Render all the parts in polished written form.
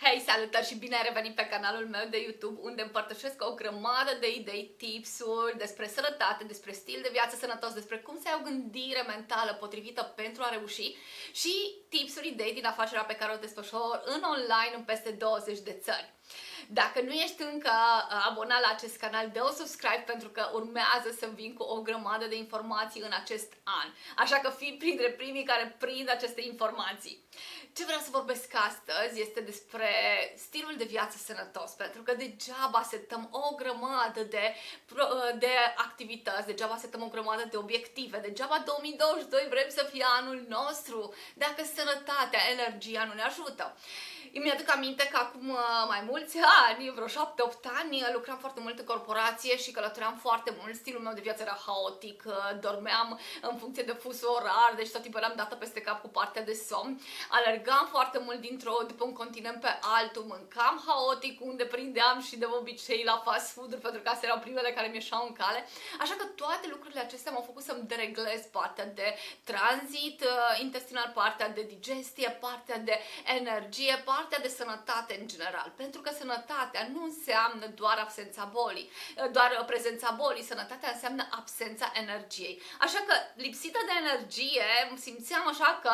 Hei, salutări și bine ai revenit pe canalul meu de YouTube, unde împărtășesc o grămadă de idei, tipsuri despre sănătate, despre stil de viață sănătos, despre cum să ai o gândire mentală potrivită pentru a reuși și tipsuri, idei din afacerea pe care o desfășor în online în peste 20 de țări. Dacă nu ești încă abonat la acest canal, dă-o subscribe pentru că urmează să vin cu o grămadă de informații în acest an. Așa că fii printre primii care prind aceste informații. Ce vreau să vorbesc astăzi este despre stilul de viață sănătos, pentru că degeaba setăm o grămadă de activități, degeaba setăm o grămadă de obiective, degeaba 2022 vrem să fie anul nostru, dacă sănătatea, energia nu ne ajută. Îmi aduc aminte că acum mai mulți ani, vreo 7-8 ani, lucram foarte mult în corporație și călătoream foarte mult. Stilul meu de viață era haotic, dormeam în funcție de fusul orar, deci tot timpul eram dată peste cap cu partea de somn. Alergam foarte mult după un continent pe altul, mâncam haotic, unde prindeam și de obicei la fast food-uri, pentru că astea erau primele care mi ieșeau în cale. Așa că toate lucrurile acestea m-au făcut să-mi dereglez partea de tranzit intestinal, partea de digestie, partea de energie, partea de sănătate în general, pentru că sănătatea nu înseamnă doar absența bolii, doar prezența bolii, sănătatea înseamnă absența energiei. Așa că, lipsită de energie, simțeam așa că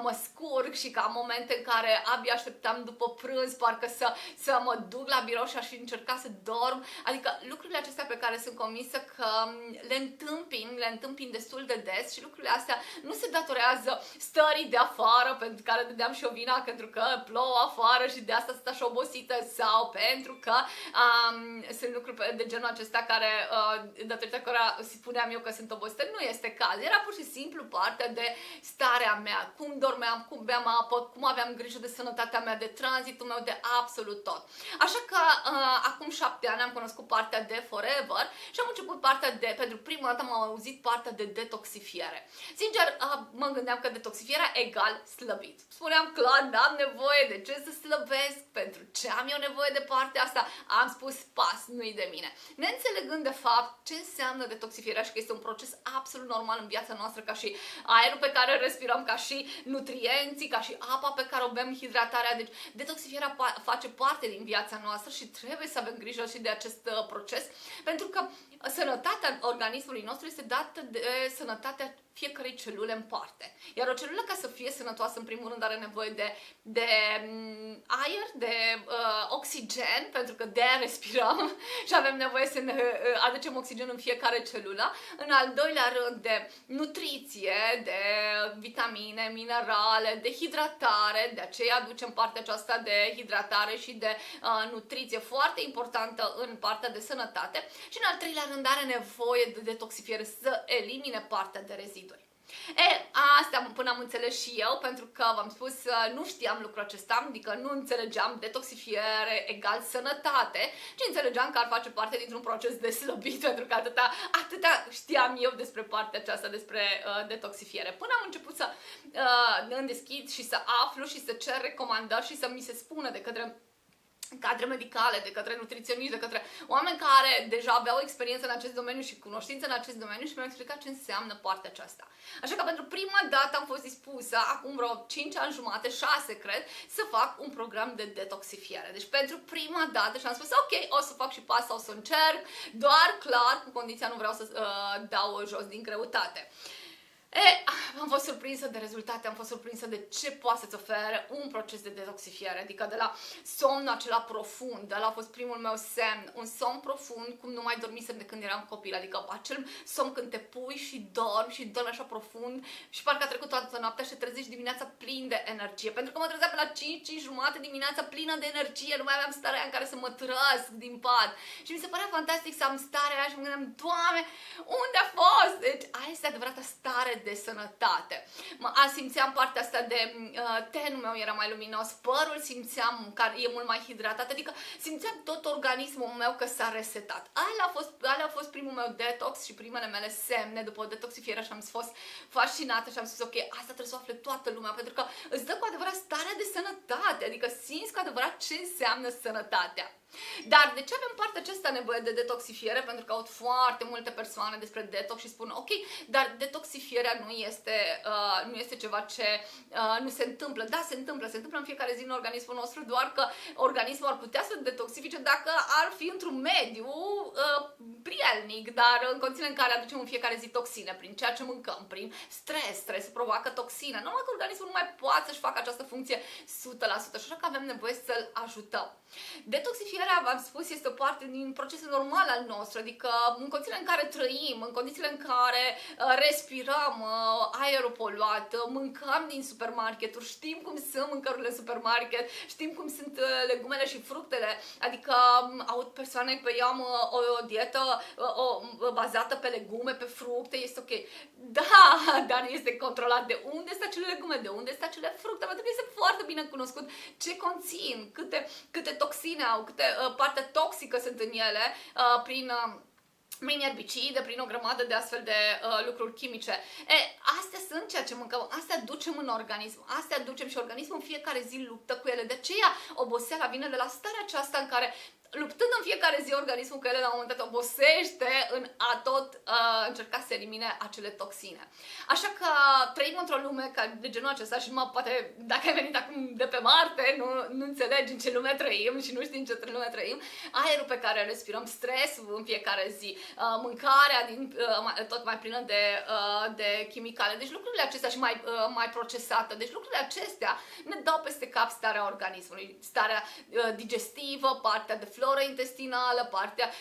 mă scurg și ca în momente în care abia așteptam după prânz, parcă să mă duc la birou și aș fi încercat să dorm, adică lucrurile acestea pe care sunt convinsă că le întâmpin destul de des și lucrurile astea nu se datorează stării de afară, pentru care dădeam și o vina pentru că plouă afară și de asta sunt așa obosită, sau pentru că sunt lucruri de genul acesta care, datorită cărora spuneam eu că sunt obosită. Nu este caz, era pur și simplu partea de starea mea, cum dormeam, cum beam apă, cum aveam grijă de sănătatea mea, de tranzitul meu, de absolut tot. Așa că acum 7 ani am cunoscut partea de Forever și am început partea de, pentru prima dată am auzit partea de detoxifiere. Sincer, mă gândeam că detoxifierea egal slăbit. Spuneam clar, n-am nevoie de ce să slăbesc, pentru ce am eu nevoie de partea asta, am spus pas, nu-i de mine. Neînțelegând de fapt ce înseamnă detoxifierea și că este un proces absolut normal în viața noastră, ca și aerul pe care îl respirăm, ca și nutrienții, ca și apa pe care o bem, hidratarea. Deci detoxifierea face parte din viața noastră și trebuie să avem grijă și de acest proces, pentru că sănătatea organismului nostru este dată de sănătatea fiecărei celule în parte. Iar o celulă, ca să fie sănătoasă, în primul rând are nevoie de aer, de oxigen, pentru că de-aia respirăm și avem nevoie să ne aducem oxigen în fiecare celulă. În al doilea rând, de nutriție, de vitamine, minerale, de hidratare, de aceea aducem partea aceasta de hidratare și de nutriție foarte importantă în partea de sănătate. Și în al treilea rând are nevoie de detoxifiere, să elimine partea de reziduri. Asta până am înțeles și eu, pentru că v-am spus, nu știam lucrul acesta, adică nu înțelegeam detoxifiere egal sănătate, ci înțelegeam că ar face parte dintr-un proces de slăbit, pentru că atâta știam eu despre partea aceasta, despre detoxifiere. Până am început să îmi deschid și să aflu și să cer recomandări și să mi se spună de către cadre medicale, de către nutriționiști, de către oameni care deja aveau experiență în acest domeniu și cunoștință în acest domeniu și mi-au explicat ce înseamnă partea aceasta. Așa că pentru prima dată am fost dispusă, acum vreo 5 ani jumate, 6 cred, să fac un program de detoxifiere. Deci pentru prima dată și am spus, ok, o să fac și pe asta, o să încerc, doar clar, cu condiția nu vreau să dau jos din greutate. Am fost surprinsă de rezultate, am fost surprinsă de ce poate să-ți ofere un proces de detoxifiere, adică de la somnul acela profund, ăla a fost primul meu semn, un somn profund, cum nu mai dormisem de când eram copil, adică acel somn când te pui și dormi așa profund și parcă a trecut toată noaptea și te trezești dimineața plin de energie, pentru că mă trezeam pe la 5 jumate dimineața plină de energie, nu mai aveam starea aia în care să mă trăsc din pat și mi se părea fantastic să am starea aia și mă gândeam, Doamne, unde a fost? Deci aia este adevărata stare de sănătate. Simțeam partea asta de tenul meu era mai luminos, părul simțeam că e mult mai hidratat, adică simțeam tot organismul meu că s-a resetat. Alea a fost primul meu detox și primele mele semne după o detoxifiere și am fost fascinată și am spus, ok, asta trebuie să o afle toată lumea, pentru că îți dă cu adevărat starea de sănătate, adică simți cu adevărat ce înseamnă sănătatea. Dar de ce avem partea aceasta nevoie de detoxifiere? Pentru că aud foarte multe persoane despre detox și spun ok, dar detoxifierea nu este ceva ce nu se întâmplă. Da, se întâmplă în fiecare zi în organismul nostru, doar că organismul ar putea să detoxifice dacă ar fi într-un mediu prielnic, dar în condițiile în care aducem în fiecare zi toxine, prin ceea ce mâncăm, prin stres provoacă toxine, numai că organismul nu mai poate să-și facă această funcție 100%, și așa că avem nevoie să-l ajutăm. Detoxifierea, v-am spus, este o parte din procesul normal al nostru, adică în condițiile în care trăim, în condițiile în care respirăm aerul poluat, mâncăm din supermarketuri, știm cum sunt mâncărurile în supermarket, știm cum sunt legumele și fructele, adică aud persoane că eu am o dietă bazată pe legume, pe fructe, este ok. Da, dar este controlat de unde sunt acele legume, de unde sunt acele fructe, pentru că este foarte bine cunoscut ce conțin, câte toxine au, câte parte toxică sunt în ele, prin erbicide, prin o grămadă de astfel de lucruri chimice. Astea sunt ceea ce mâncăm, astea ducem în organism, astea ducem și organismul în fiecare zi luptă cu ele. De aceea oboseala vine de la starea aceasta în care, luptând în fiecare zi organismul cu ele, la un moment dat obosește în a tot încerca să elimine acele toxine. Așa că trăim într-o lume de genul acesta și poate dacă ai venit acum de pe Marte, nu înțelegi în ce lume trăim și nu știi în ce lume trăim. Aerul pe care respirăm, stresul în fiecare zi, mâncarea tot mai plină de chimicale, deci lucrurile acestea și mai procesate, deci lucrurile acestea ne dau peste cap starea organismului, starea digestivă, partea de floră intestinală,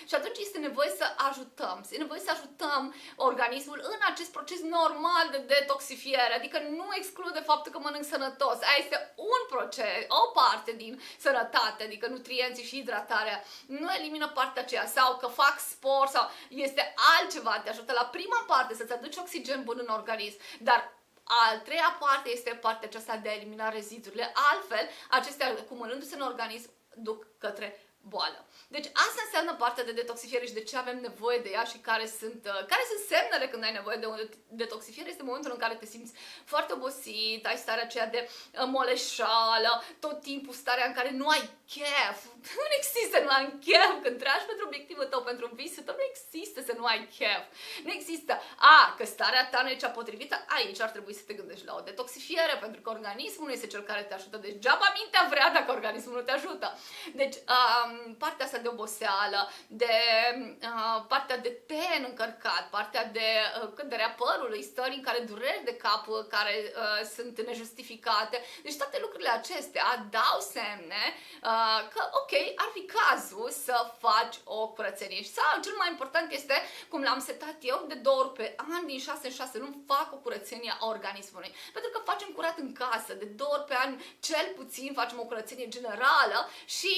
și atunci este nevoie să ajutăm. Este nevoie să ajutăm organismul în acest proces normal de detoxifiere, adică nu exclude faptul că mănânc sănătos. Aia este un proces, o parte din sănătate, adică nutrienții și hidratarea. Nu elimină partea aceea, sau că fac sport, sau este altceva, te ajută la prima parte să-ți aduci oxigen bun în organism, dar a treia parte este partea aceasta de a elimina rezidurile. Altfel, acestea acumulându-se în organism duc către boală. Deci asta înseamnă partea de detoxifiere și de ce avem nevoie de ea și care sunt semnele când ai nevoie de o detoxifiere. Este momentul în care te simți foarte obosit, ai starea aceea de moleșală, tot timpul starea în care nu ai chef. Nu există să nu ai chef când tragi pentru obiectivul tău, pentru visul tău, nu există să nu ai chef. Nu există. Că starea ta nu e cea potrivită, aici ar trebui să te gândești la o detoxifiere, pentru că organismul nu este cel care te ajută. Deci degeaba mintea vrea dacă organismul nu te ajută. Deci partea asta de oboseală, de partea de ten încărcat, partea de căderea părului, stări în care dureri de cap care sunt nejustificate. Deci toate lucrurile acestea dau semne că ok, ar fi cazul să faci o curățenie. Sau cel mai important este, cum l-am setat eu, de 2 ori pe an, din 6 în 6 luni, fac o curățenie a organismului. Pentru că facem curat în casă, de 2 ori pe an, cel puțin, facem o curățenie generală și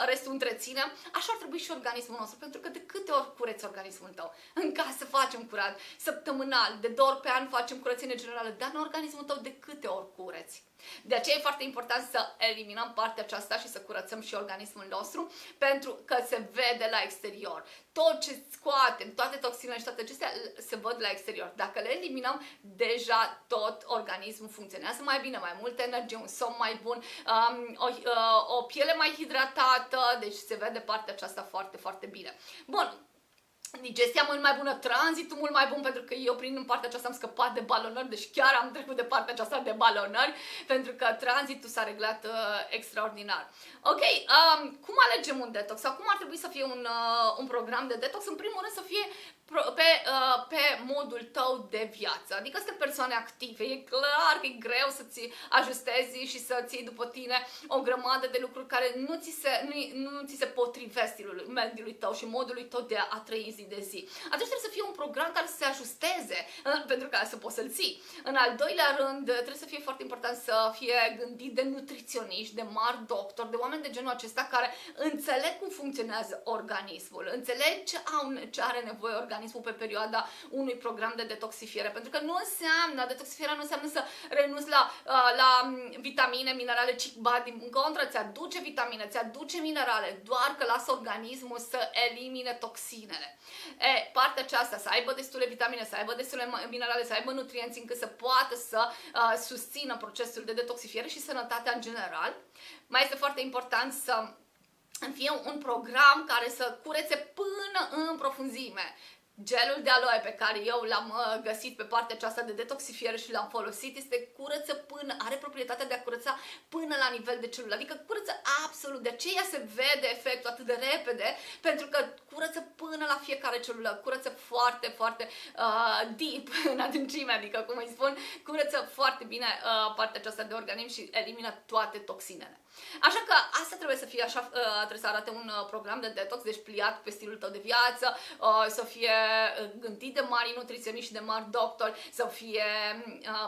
restul întreținem. Așa ar trebui și organismul nostru, pentru că de câte ori cureți organismul tău? În casă facem curat, săptămânal, de 2 ori pe an facem curățenie generală, dar în organismul tău de câte ori cureți? De aceea e foarte important să eliminăm partea aceasta și să curățăm și organismul nostru, pentru că se vede la exterior. Tot ce scoatem, toate toxinele și toate acestea se văd la exterior. Dacă le eliminăm, deja tot organismul funcționează mai bine, mai multă energie, un somn mai bun, o piele mai hidratată, deci se vede partea aceasta foarte, foarte bine. Bun. Digestia mult mai bună, tranzitul mult mai bun, pentru că eu prin partea aceasta am scăpat de balonări, deci chiar am trecut de partea aceasta de balonări, pentru că tranzitul s-a reglat extraordinar. Ok, cum alegem un detox sau cum ar trebui să fie un program de detox? În primul rând să fie pe modul tău de viață, adică sunt persoane active, e clar că e greu să-ți ajustezi și să-ți iei după tine o grămadă de lucruri care nu ți se potrivesc stilului, mediului tău și modului tău de a trăi zi de zi. Atunci trebuie să fie un program care să se ajusteze pentru ca să poți să-l ții. În al doilea rând, trebuie să fie foarte important să fie gândit de nutriționiști, de mari doctori, de oameni de genul acesta care înțeleg cum funcționează organismul, înțeleg ce are nevoie organismul pe perioada unui program de detoxifiere, pentru că detoxifierea nu înseamnă să renunți la vitamine, minerale, ci din contră, ți-aduce vitamine, ți-aduce minerale, doar că lasă organismul să elimine toxinele. Partea aceasta, să aibă destule vitamine, să aibă destule minerale, să aibă nutrienți încât să poată să susțină procesul de detoxifiere și sănătatea în general. Mai este foarte important să fie un program care să curețe până în profunzime. Gelul de aloe pe care eu l-am găsit pe partea aceasta de detoxifiere și l-am folosit este curăță până, are proprietatea de a curăța până la nivel de celulă, adică curăță absolut, de aceea se vede efectul atât de repede, pentru că curăță până la fiecare celulă, curăță foarte, foarte deep în adâncime, adică cum îi spun, curăță foarte bine partea aceasta de organism și elimină toate toxinele. Așa că asta trebuie să fie așa, trebuie să arate un program de detox, deci pliat pe stilul tău de viață, să fie gândit de mari nutriționiști și de mari doctori, să fie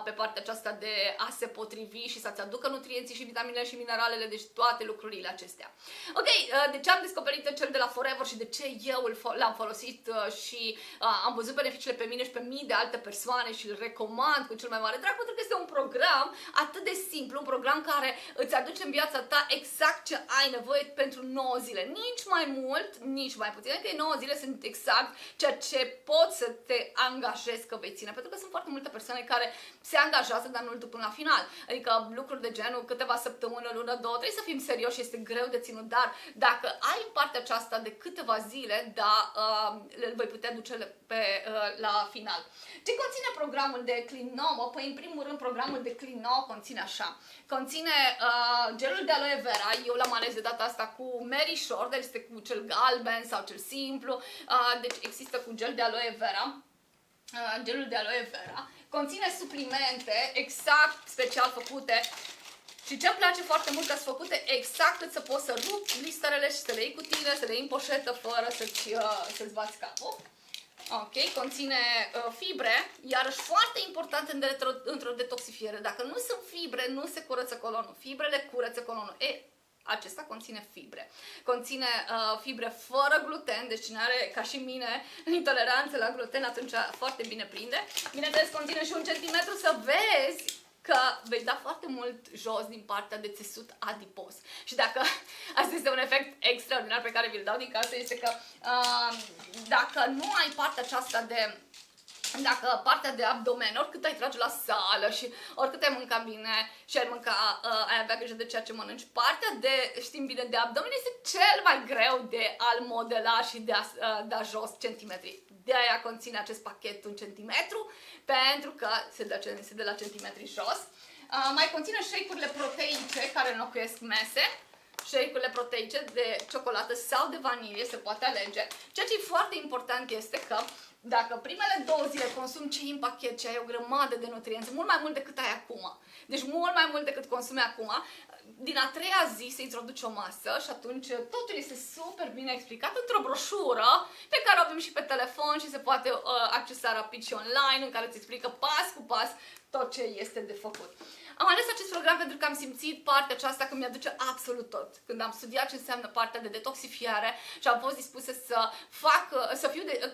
pe partea aceasta de a se potrivi și să-ți aducă nutrienții și vitaminele și mineralele, deci toate lucrurile acestea. Ok, de ce am descoperit cel de la Forever și de ce eu l-am folosit și am văzut beneficiile pe mine și pe mii de alte persoane și îl recomand cu cel mai mare drag, pentru că este un program atât de simplu, un program care îți aduce în viața ta exact ce ai nevoie pentru 9 zile. Nici mai mult, nici mai puțin, că 9 zile sunt exact ceea ce poți să te angajezi că vei ține, pentru că sunt foarte multe persoane care se angajează, dar nu-l duc până la final. Adică lucruri de genul câteva săptămâni, o lună, două, trebuie să fim serioși, este greu de ținut, dar dacă ai în partea aceasta de câteva zile, da, le voi putea duce la final. Ce conține programul de Clean No? Păi, în primul rând, programul de Clean No conține așa. Conține gelul de aloe vera, eu l-am ales de data asta cu Mary Shore, deci este cu cel galben sau cel simplu, deci există cu gel de aloe vera, gelul de aloe vera. Conține suplimente exact special făcute și ce-mi place foarte mult, că sunt făcute exact cât să poți să rupi blisterele și să le iei cu tine, să le iei în poșetă fără să-ți bați capul. Ok, conține fibre, iarăși foarte important într-o detoxifiere. Dacă nu sunt fibre, nu se curăță colonul. Fibrele curăță colonul. Acesta conține fibre. Conține fibre fără gluten, deci cine are, ca și mine, intoleranță la gluten, atunci foarte bine prinde. Bineînțeles, conține și 1 centimetru, să vezi că vei da foarte mult jos din partea de țesut adipos. Și dacă asta este un efect extraordinar pe care vi-l dau din casă, este că dacă nu ai partea aceasta de partea de abdomen, oricât ai trage la sală și oricât ai mânca bine și ai avea grijă de ceea ce mănânci, partea de, știm bine, de abdomen este cel mai greu de a-l modela și de a da jos centimetri. De aia conține acest pachet 1 centimetru, pentru că se dă la centimetri jos. Mai conține shake-urile proteice care înlocuiesc mese. Shake-urile proteice de ciocolată sau de vanilie, se poate alege. Ceea ce e foarte important este că dacă primele 2 zile consumi ce în pachet, ce ai o grămadă de nutrienți, mult mai mult decât ai acum, deci mult mai mult decât consumi acum, din a 3-a zi se introduce o masă și atunci totul este super bine explicat într-o broșură pe care o avem și pe telefon și se poate accesa rapid și online, în care îți explică pas cu pas tot ce este de făcut. Am ales acest program pentru că am simțit partea aceasta că mi-aduce absolut tot. Când am studiat ce înseamnă partea de detoxifiare și am fost dispusă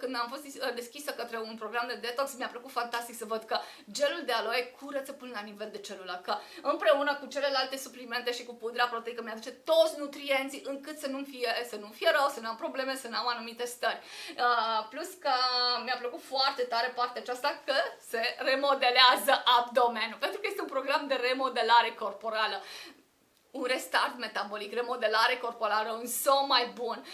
când am fost deschisă către un program de detox, mi-a plăcut fantastic să văd că gelul de aloe curăță până la nivel de celulă, că împreună cu celelalte suplimente și cu pudra proteică mi-aduce toți nutrienții încât să nu fie rău, să nu am probleme, să nu am anumite stări. Plus că mi-a plăcut foarte tare partea aceasta că se remodelează abdomenul, pentru că este un program de remodelare corporală. Un restart metabolic, remodelare corporală, un somn mai bun,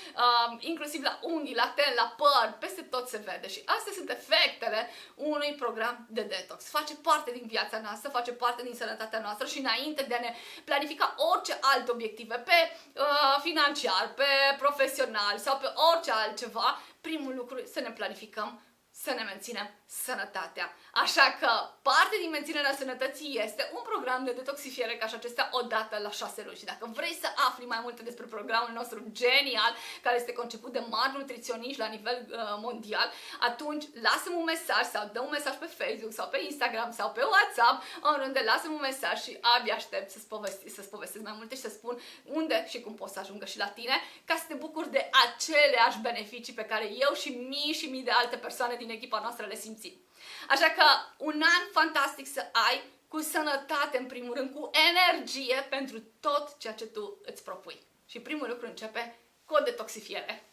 inclusiv la unghii, la ten, la păr, peste tot se vede. Și astea sunt efectele unui program de detox. Face parte din viața noastră, face parte din sănătatea noastră și înainte de a ne planifica orice alte obiective, pe financiar, pe profesional sau pe orice altceva, primul lucru să ne planificăm să ne menținem sănătatea. Așa că parte din menținerea sănătății este un program de detoxifiere ca și acestea odată la 6 luni. Și dacă vrei să afli mai multe despre programul nostru genial, care este conceput de mari nutriționiști la nivel mondial, atunci lasă-mi un mesaj sau dă un mesaj pe Facebook sau pe Instagram sau pe WhatsApp, oriunde lasă-mi un mesaj și abia aștept să-ți povestesc mai multe și să spun unde și cum poți să ajungă și la tine, ca să te bucuri de aceleași beneficii pe care eu și mii de alte persoane din echipa noastră le simțim. Așa că un an fantastic să ai, cu sănătate în primul rând, cu energie pentru tot ceea ce tu îți propui. Și primul lucru începe cu o detoxifiere.